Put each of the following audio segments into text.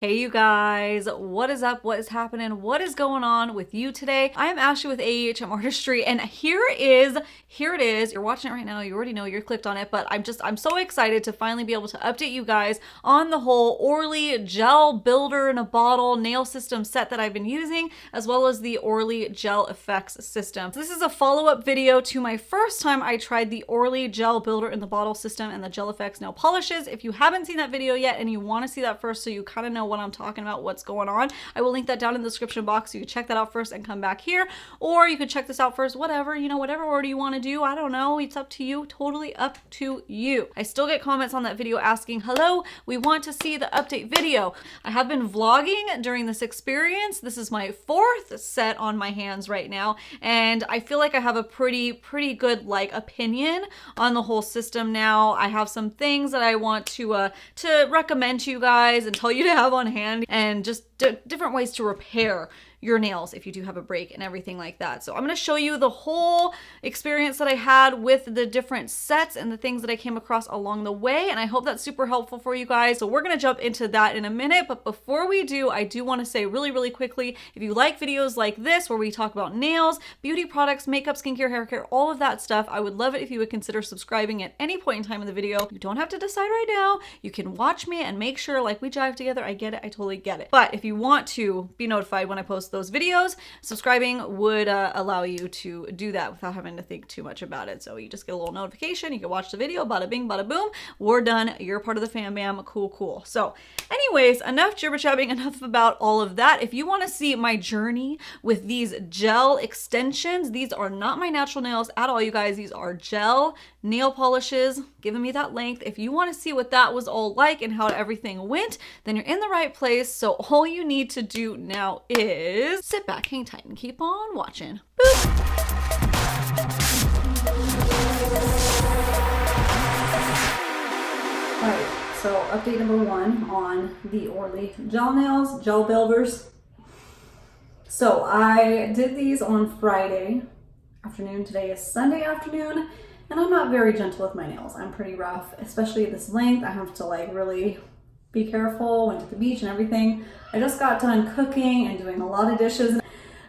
Hey you guys, what is up? What is happening? What is going on with you today? I am Ashley with AHM Artistry, and here it is. You're watching it right now. You already know, you're clicked on it, but I'm so excited to finally be able to update you guys on the whole Orly Gel Builder in a Bottle nail system set that I've been using, as well as the Orly Gel Effects system. So this is a follow-up video to my first time I tried the Orly Gel Builder in the Bottle system and the Gel Effects nail polishes. If you haven't seen that video yet and you want to see that first so you kind of know what I'm talking about, what's going on, I will link that down in the description box so you can check that out first and come back here, or you could check this out first, whatever, you know, whatever order you want to do. I don't know, it's up to you, totally up to you. I still get comments on that video asking, hello, we want to see the update video. I have been vlogging during this experience. This is my fourth set on my hands right now, and I feel like I have a pretty good like opinion on the whole system now. I have some things that I want to recommend to you guys and tell you to have on hand, and just different ways to repair your nails if you do have a break and everything like that. So I'm going to show you the whole experience that I had with the different sets and the things that I came across along the way, and I hope that's super helpful for you guys. So we're going to jump into that in a minute, but before we do, I do want to say really quickly, if you like videos like this where we talk about nails, beauty products, makeup, skincare, hair care, all of that stuff, I would love it if you would consider subscribing at any point in time in the video. You don't have to decide right now. You can watch me and make sure like we jive together. I get it. I totally get it. But if you want to be notified when I post those videos, subscribing would allow you to do that without having to think too much about it. So you just get a little notification, you can watch the video, bada bing, bada boom, we're done, you're part of the fam bam, cool. So anyways, enough jibber jabbing, enough about all of that. If you want to see my journey with these gel extensions, these are not my natural nails at all, you guys. These are gel nail polishes, giving me that length. If you want to see what that was all like and how everything went, then you're in the right place. So all you need to do now is sit back, hang tight, and keep on watching. Boop. Alright, so update number one on the Orly Gel Nails, Gel Builders. So I did these on Friday afternoon. Today is Sunday afternoon, and I'm not very gentle with my nails. I'm pretty rough, especially at this length. I have to like really be careful, went to the beach and everything. I just got done cooking and doing a lot of dishes.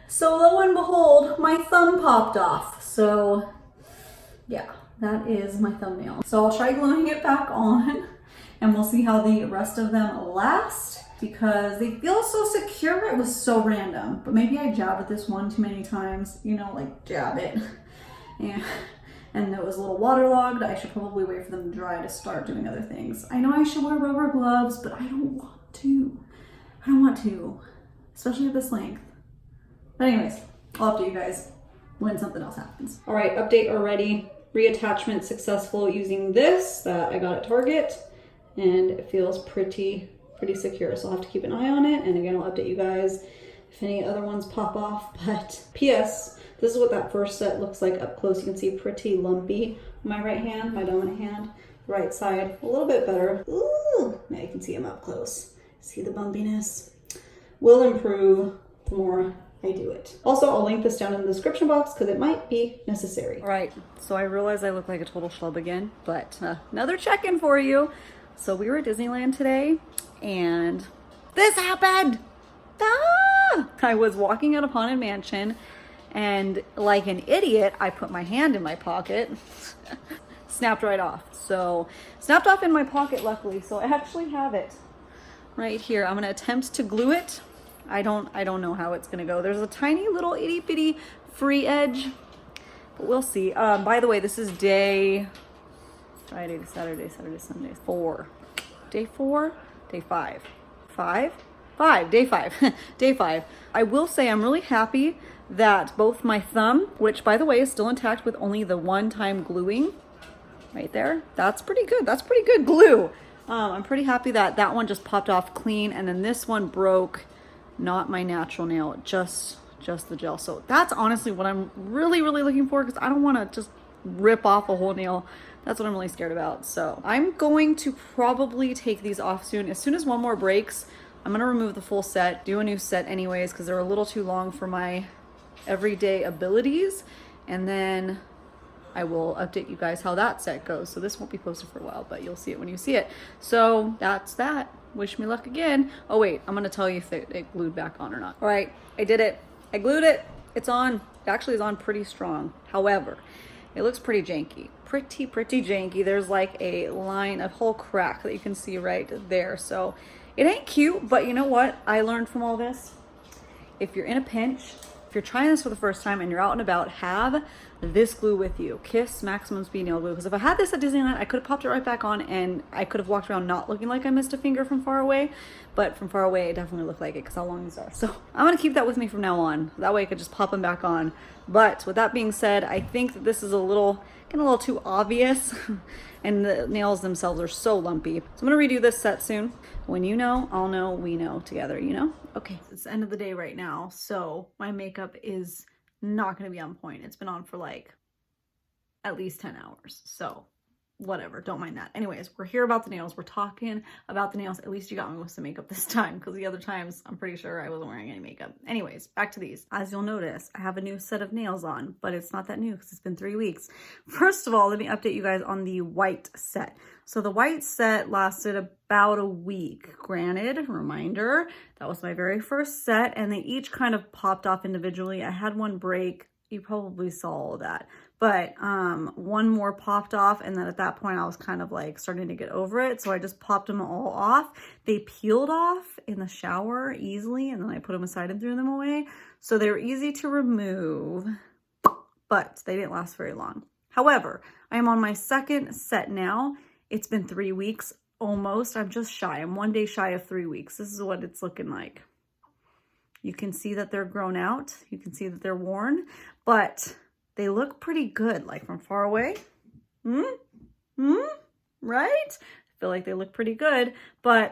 So lo and behold, my thumb popped off. So yeah, that is my thumbnail. So I'll try gluing it back on and we'll see how the rest of them last, because they feel so secure. It was so random, but maybe I jabbed at this one too many times, you know, like jab it. And it was a little waterlogged. I should probably wait for them to dry to start doing other things. I know I should wear rubber gloves, but I don't want to. I don't want to, especially at this length. But anyways, I'll update you guys when something else happens. All right, update already. Reattachment successful using this that I got at Target, and it feels pretty secure. So I'll have to keep an eye on it. And again, I'll update you guys if any other ones pop off. But P.S. this is what that first set looks like up close. You can see pretty lumpy on my right hand, my dominant hand. Right side, a little bit better. Ooh, now you can see them up close. See the bumpiness? Will improve the more I do it. Also, I'll link this down in the description box because it might be necessary. All right, so I realize I look like a total schlub again, but another check-in for you. So we were at Disneyland today, and this happened. I was walking out of Haunted Mansion, and like an idiot, I put my hand in my pocket. Snapped right off. So snapped off in my pocket, luckily. So I actually have it right here. I'm gonna attempt to glue it. I don't know how it's gonna go. There's a tiny little itty bitty free edge, but we'll see. By the way, this is day Friday to Saturday, Sunday, 4. Day 4, day 5. 5? 5, day 5. Day 5. I will say I'm really happy that both my thumb, which by the way is still intact with only the one-time gluing right there, that's pretty good. That's pretty good glue. I'm pretty happy that that one just popped off clean, and then this one broke, not my natural nail, just the gel. So that's honestly what I'm really looking for, because I don't want to just rip off a whole nail. That's what I'm really scared about. So I'm going to probably take these off soon. As soon as one more breaks, I'm gonna remove the full set, do a new set anyways, because they're a little too long for my everyday abilities, and then I will update you guys how that set goes. So this won't be posted for a while, but you'll see it when you see it. So that's that. Wish me luck again. Oh wait, I'm gonna tell you if it glued back on or not. All right, I did it. I glued it. It's on. It actually is on pretty strong. However, it looks pretty janky. Pretty janky. There's like a line, a whole crack that you can see right there. So it ain't cute, but you know what I learned from all this? If you're in a pinch, if you're trying this for the first time and you're out and about, have this glue with you. Kiss Maximum Speed Nail Glue. Because if I had this at Disneyland, I could have popped it right back on and I could have walked around not looking like I missed a finger from far away. But from far away, it definitely looked like it because how long these are. So I'm going to keep that with me from now on. That way I could just pop them back on. But with that being said, I think that this is getting a little too obvious. And the nails themselves are so lumpy. So I'm going to redo this set soon. When you know, I'll know, we know together, you know? Okay, it's the end of the day right now. So my makeup is not going to be on point. It's been on for like at least 10 hours. So whatever, don't mind that. Anyways, we're here about the nails. We're talking about the nails. At least you got me with some makeup this time because the other times I'm pretty sure I wasn't wearing any makeup. Anyways, back to these. As you'll notice, I have a new set of nails on, but it's not that new because it's been 3 weeks. First of all, let me update you guys on the white set. So the white set lasted about a week. Granted, reminder, that was my very first set and they each kind of popped off individually. I had one break. You probably saw all of that. But one more popped off and then at that point I was kind of like starting to get over it. So I just popped them all off. They peeled off in the shower easily and then I put them aside and threw them away. So they were easy to remove, but they didn't last very long. However, I am on my second set now. It's been 3 weeks almost. I'm just shy. I'm 1 day shy of 3 weeks. This is what it's looking like. You can see that they're grown out. You can see that they're worn, but they look pretty good, like from far away. Right? I feel like they look pretty good. But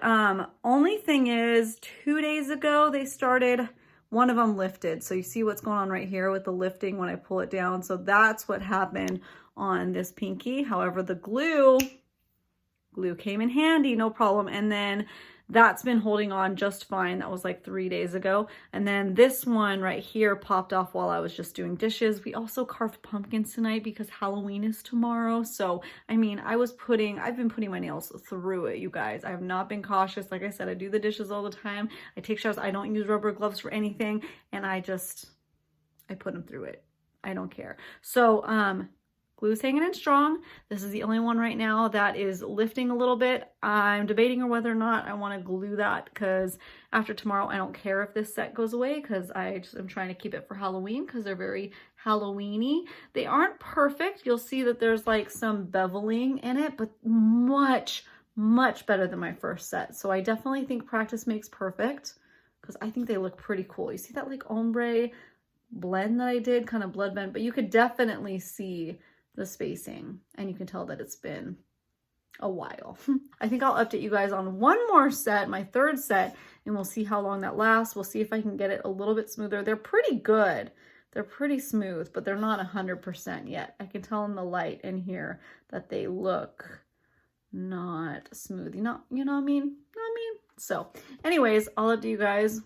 only thing is 2 days ago, they started, one of them lifted. So you see what's going on right here with the lifting when I pull it down. So that's what happened on this pinky. However, the glue came in handy, no problem. And then that's been holding on just fine. That was like 3 days ago. And then this one right here popped off while I was just doing dishes. We also carved pumpkins tonight because Halloween is tomorrow. So, I mean, I've been putting my nails through it, you guys. I have not been cautious. Like I said, I do the dishes all the time. I take showers. I don't use rubber gloves for anything. And I put them through it. I don't care. So, glue's hanging in strong. This is the only one right now that is lifting a little bit. I'm debating on whether or not I want to glue that because after tomorrow, I don't care if this set goes away because I just am trying to keep it for Halloween because they're very Halloween-y. They aren't perfect. You'll see that there's like some beveling in it, but much better than my first set. So I definitely think practice makes perfect because I think they look pretty cool. You see that like ombre blend that I did, kind of blood bend, but you could definitely see the spacing and you can tell that it's been a while. I think I'll update you guys on one more set, my third set, and we'll see how long that lasts. We'll see if I can get it a little bit smoother. They're pretty good. They're pretty smooth, but they're not 100% yet. I can tell in the light in here that they look not smooth. You know what I mean? So anyways, I'll update you guys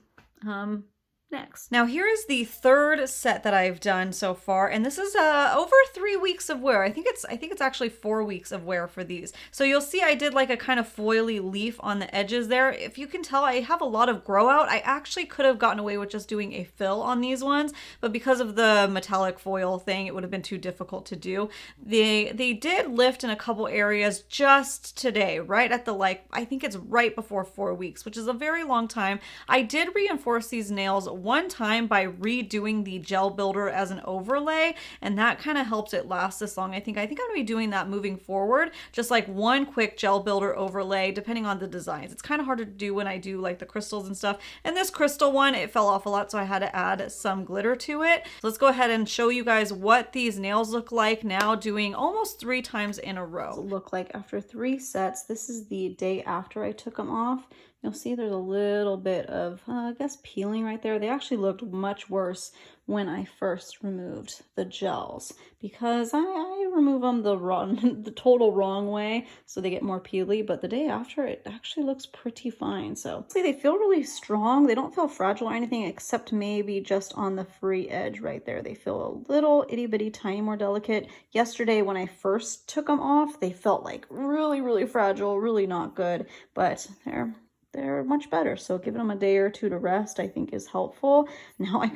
next. Now here is the third set that I've done so far, and this is over 3 weeks of wear. I think it's actually 4 weeks of wear for these. So you'll see I did like a kind of foily leaf on the edges there. If you can tell, I have a lot of grow out. I actually could have gotten away with just doing a fill on these ones, but because of the metallic foil thing, it would have been too difficult to do. They did lift in a couple areas just today, right at the I think it's right before 4 weeks, which is a very long time. I did reinforce these nails one time by redoing the gel builder as an overlay, and that kind of helped it last this long. I think I'm gonna be doing that moving forward, just like one quick gel builder overlay depending on the designs. It's kind of harder to do when I do like the crystals and stuff, and this crystal one, it fell off a lot, so I had to add some glitter to it. So let's go ahead and show you guys what these nails look like now, doing almost 3 times in a row. Look like after 3 sets. This is the day after I took them off. You'll see there's a little bit of, I guess, peeling right there. They actually looked much worse when I first removed the gels because I remove them the total wrong way, so they get more peely, but the day after it actually looks pretty fine. So see, they feel really strong. They don't feel fragile or anything except maybe just on the free edge right there. They feel a little itty bitty tiny more delicate. Yesterday when I first took them off, they felt like really fragile, really not good, but they're they're much better. So giving them a day or two to rest, I think, is helpful. Now I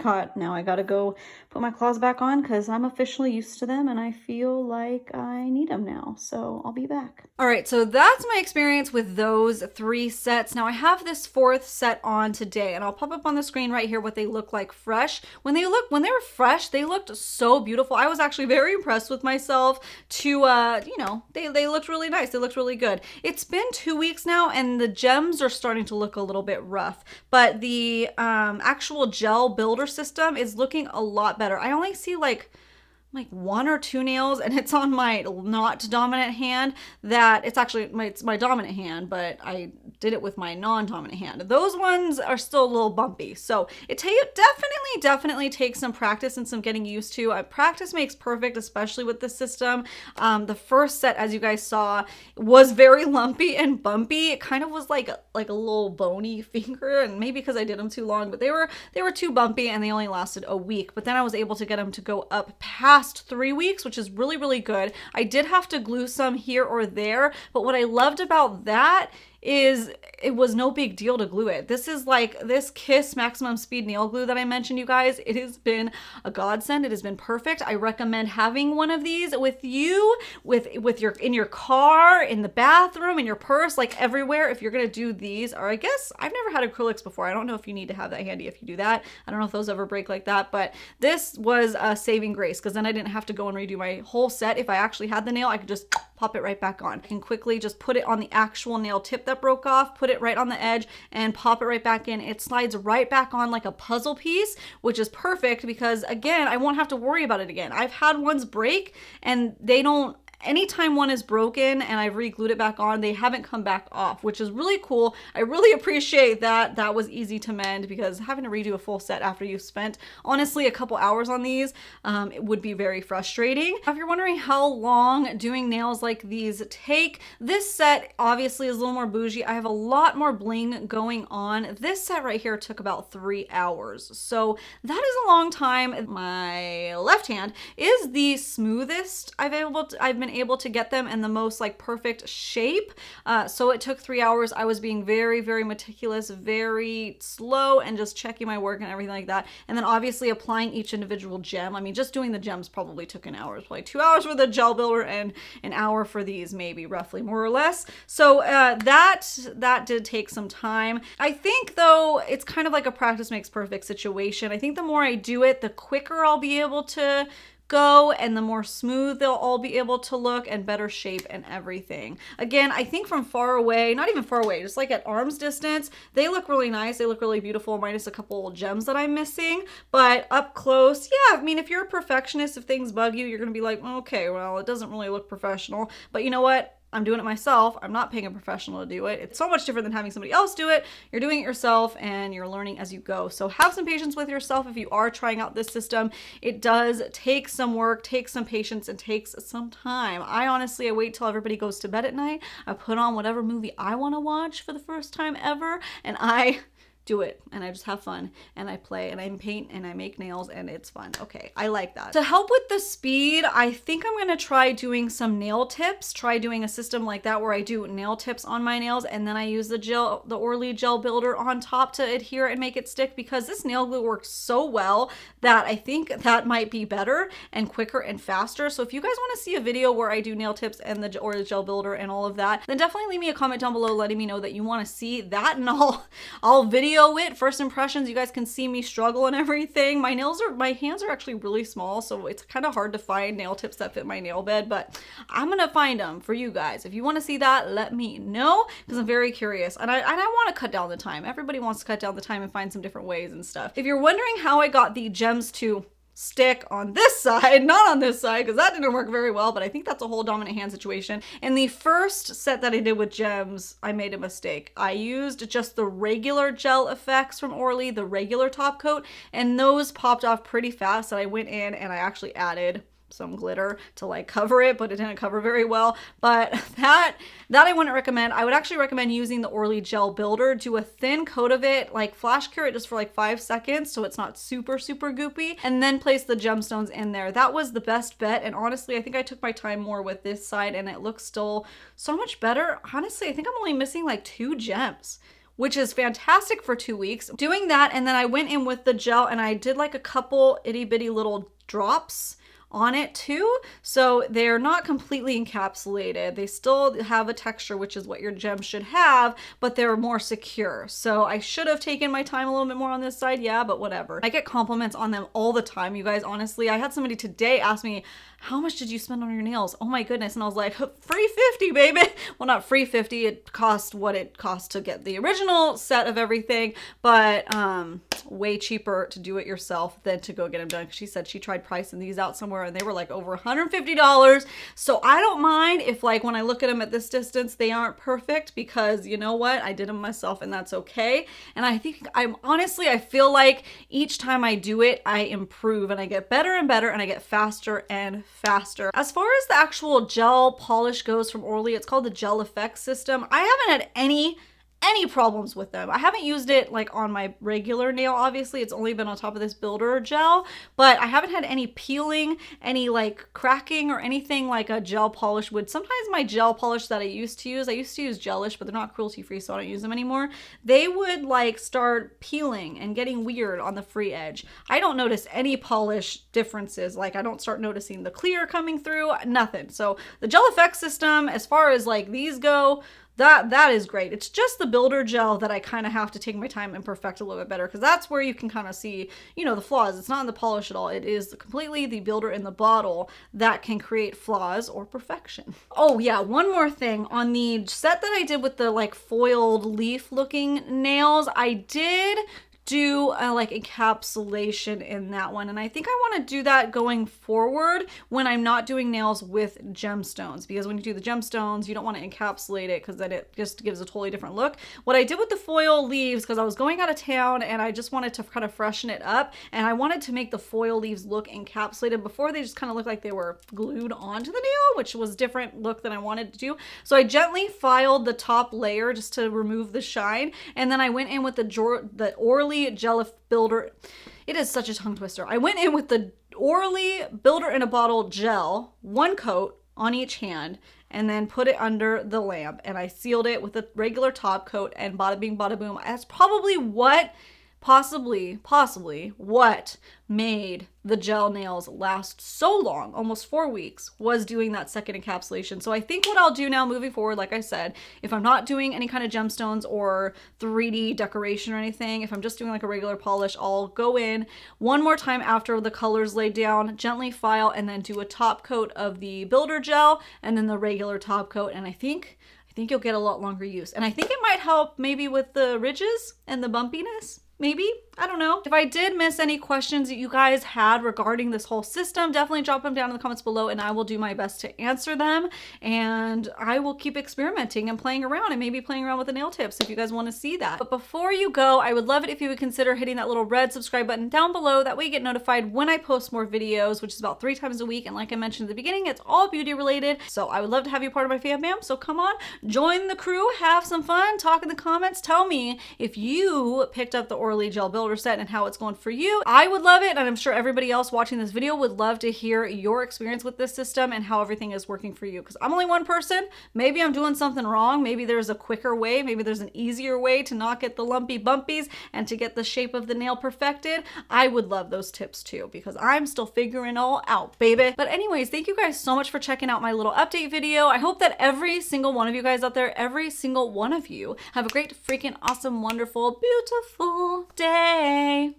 got to go put my claws back on because I'm officially used to them and I feel like I need them now. So I'll be back. All right, so that's my experience with those 3 sets. Now I have this 4th set on today, and I'll pop up on the screen right here what they look like fresh. When they were fresh, they looked so beautiful. I was actually very impressed with myself to, you know, they looked really nice. They looked really good. It's been 2 weeks now, and the gems are starting to look a little bit rough, but the actual gel builder system is looking a lot better. I only see like 1 or 2 nails, and it's on my not dominant hand that it's my dominant hand, but I did it with my non-dominant hand. Those ones are still a little bumpy. So it definitely takes some practice and some getting used to. Practice makes perfect, especially with this system. The first set, as you guys saw, was very lumpy and bumpy. It kind of was like a little bony finger, and maybe because I did them too long, but they were too bumpy and they only lasted a week. But then I was able to get them to go up past 3 weeks, which is really, really good. I did have to glue some here or there, but what I loved about that is it was no big deal to glue it. This is like this Kiss Maximum Speed nail glue that I mentioned, you guys. It has been a godsend. It has been perfect. I recommend having one of these with you, in your car, in the bathroom, in your purse, like everywhere. If you're gonna do these, or I guess I've never had acrylics before. I don't know if you need to have that handy if you do that. I don't know if those ever break like that, but this was a saving grace because then I didn't have to go and redo my whole set. If I actually had the nail, I could just pop it right back on. I can quickly just put it on the actual nail tip that broke off, put it right on the edge, and pop it right back in. It slides right back on like a puzzle piece, which is perfect because, again, I won't have to worry about it again. I've had ones break and they don't, anytime one is broken and I've re-glued it back on, they haven't come back off, which is really cool. I really appreciate that. That was easy to mend because having to redo a full set after you've spent, honestly, a couple hours on these, it would be very frustrating. If you're wondering how long doing nails like these take, this set obviously is a little more bougie. I have a lot more bling going on. This set right here took about 3 hours. So that is a long time. My left hand is the smoothest I've been able to get them in the most like perfect shape. So it took 3 hours. I was being very, very meticulous, very slow, and just checking my work and everything like that. And then obviously applying each individual gem. I mean, just doing the gems probably took an hour. It was probably 2 hours for the gel builder and an hour for these, maybe roughly, more or less. So that did take some time. I think though, it's kind of like a practice makes perfect situation. I think the more I do it, the quicker I'll be able to go, and the more smooth they'll all be able to look, and better shape and everything. Again, I think from far away, not even far away, just like at arm's distance, they look really nice. They look really beautiful, minus a couple gems that I'm missing. But up close, yeah, I mean, if you're a perfectionist, if things bug you, you're gonna be like, okay, well, it doesn't really look professional. But you know what? I'm doing it myself. I'm not paying a professional to do it. It's so much different than having somebody else do it. You're doing it yourself and you're learning as you go. So have some patience with yourself if you are trying out this system. It does take some work, takes some patience, and takes some time. I wait till everybody goes to bed at night. I put on whatever movie I want to watch for the first time ever, and I do it, and I just have fun, and I play, and I paint, and I make nails, and it's fun. Okay, I like that. To help with the speed, I think I'm gonna try doing some nail tips, try doing a system like that where I do nail tips on my nails, and then I use the Orly Gel Builder on top to adhere and make it stick, because this nail glue works so well that I think that might be better and quicker and faster. So if you guys wanna see a video where I do nail tips and the Orly Gel Builder and all of that, then definitely leave me a comment down below letting me know that you wanna see that, and I'll video it. First impressions, you guys can see me struggle and everything. My hands are actually really small, so it's kind of hard to find nail tips that fit my nail bed, but I'm gonna find them for you guys. If you want to see that, let me know, because I'm very curious, and I want to cut down the time. Everybody wants to cut down the time and find some different ways and stuff. If you're wondering how I got the gems to stick on this side, not on this side, because that didn't work very well, but I think that's a whole dominant hand situation. In the first set that I did with gems, I made a mistake. I used just the regular gel effects from Orly, the regular top coat, and those popped off pretty fast, and I went in and I actually added some glitter to like cover it, but it didn't cover very well. But that I wouldn't recommend. I would actually recommend using the Orly Gel Builder. Do a thin coat of it, like flash cure it just for like 5 seconds so it's not super goopy, and then place the gemstones in there. That was the best bet, and honestly I think I took my time more with this side and it looks still so much better. Honestly, I think I'm only missing like 2 gems, which is fantastic for 2 weeks. Doing that, and then I went in with the gel and I did like a couple itty bitty little drops on it too, so they're not completely encapsulated. They still have a texture, which is what your gems should have, but they're more secure. So I should have taken my time a little bit more on this side, yeah, but whatever. I get compliments on them all the time, you guys. Honestly, I had somebody today ask me, how much did you spend on your nails? Oh my goodness. And I was like, free 50, baby. Well, not free 50. It cost what it cost to get the original set of everything, but way cheaper to do it yourself than to go get them done. She said she tried pricing these out somewhere and they were like over $150. So I don't mind if, like, when I look at them at this distance, they aren't perfect, because you know what? I did them myself and that's okay. And I think I feel like each time I do it, I improve and I get better and better and I get faster and faster. As far as the actual gel polish goes from Orly, it's called the Gel Effect system. I haven't had any problems with them. I haven't used it like on my regular nail, obviously. It's only been on top of this builder gel, but I haven't had any peeling, any like cracking or anything like a gel polish would. Sometimes my gel polish that I used to use gelish, but they're not cruelty free, so I don't use them anymore. They would like start peeling and getting weird on the free edge. I don't notice any polish differences. Like I don't start noticing the clear coming through, nothing. So the Gel Effect system, as far as like these go, that is great. It's just the builder gel that I kind of have to take my time and perfect a little bit better, because that's where you can kind of see, you know, the flaws. It's not in the polish at all. It is completely the builder in the bottle that can create flaws or perfection. Oh yeah, one more thing. On the set that I did with the like foiled leaf looking nails, I did do a like encapsulation in that one, and I think I want to do that going forward when I'm not doing nails with gemstones, because when you do the gemstones you don't want to encapsulate it, because then it just gives a totally different look. What I did with the foil leaves, because I was going out of town and I just wanted to kind of freshen it up, and I wanted to make the foil leaves look encapsulated before they just kind of looked like they were glued onto the nail, which was a different look than I wanted to do. So I gently filed the top layer just to remove the shine, and then I went in with the Orly Gel Builder. It is such a tongue twister. I went in with the Orly Builder in a Bottle gel, one coat on each hand, and then put it under the lamp, and I sealed it with a regular top coat, and bada bing bada boom. That's probably what possibly what made the gel nails last so long, almost 4 weeks, was doing that second encapsulation. So I think what I'll do now moving forward, like I said, if I'm not doing any kind of gemstones or 3D decoration or anything, if I'm just doing like a regular polish, I'll go in one more time after the color's laid down, gently file, and then do a top coat of the builder gel and then the regular top coat. And I think you'll get a lot longer use. And I think it might help maybe with the ridges and the bumpiness. Maybe, I don't know. If I did miss any questions that you guys had regarding this whole system, definitely drop them down in the comments below and I will do my best to answer them. And I will keep experimenting and playing around, and maybe playing around with the nail tips if you guys want to see that. But before you go, I would love it if you would consider hitting that little red subscribe button down below. That way you get notified when I post more videos, which is about 3 times a week. And like I mentioned at the beginning, it's all beauty related. So I would love to have you part of my fam bam. So come on, join the crew, have some fun, talk in the comments. Tell me if you picked up the Orly Gel Builder set and how it's going for you. I would love it, and I'm sure everybody else watching this video would love to hear your experience with this system and how everything is working for you, because I'm only one person. Maybe I'm doing something wrong. Maybe there's a quicker way. Maybe there's an easier way to not get the lumpy bumpies and to get the shape of the nail perfected. I would love those tips too, because I'm still figuring it all out, baby. But anyways, thank you guys so much for checking out my little update video. I hope that every single one of you guys out there, every single one of you, have a great freaking awesome, wonderful, beautiful day.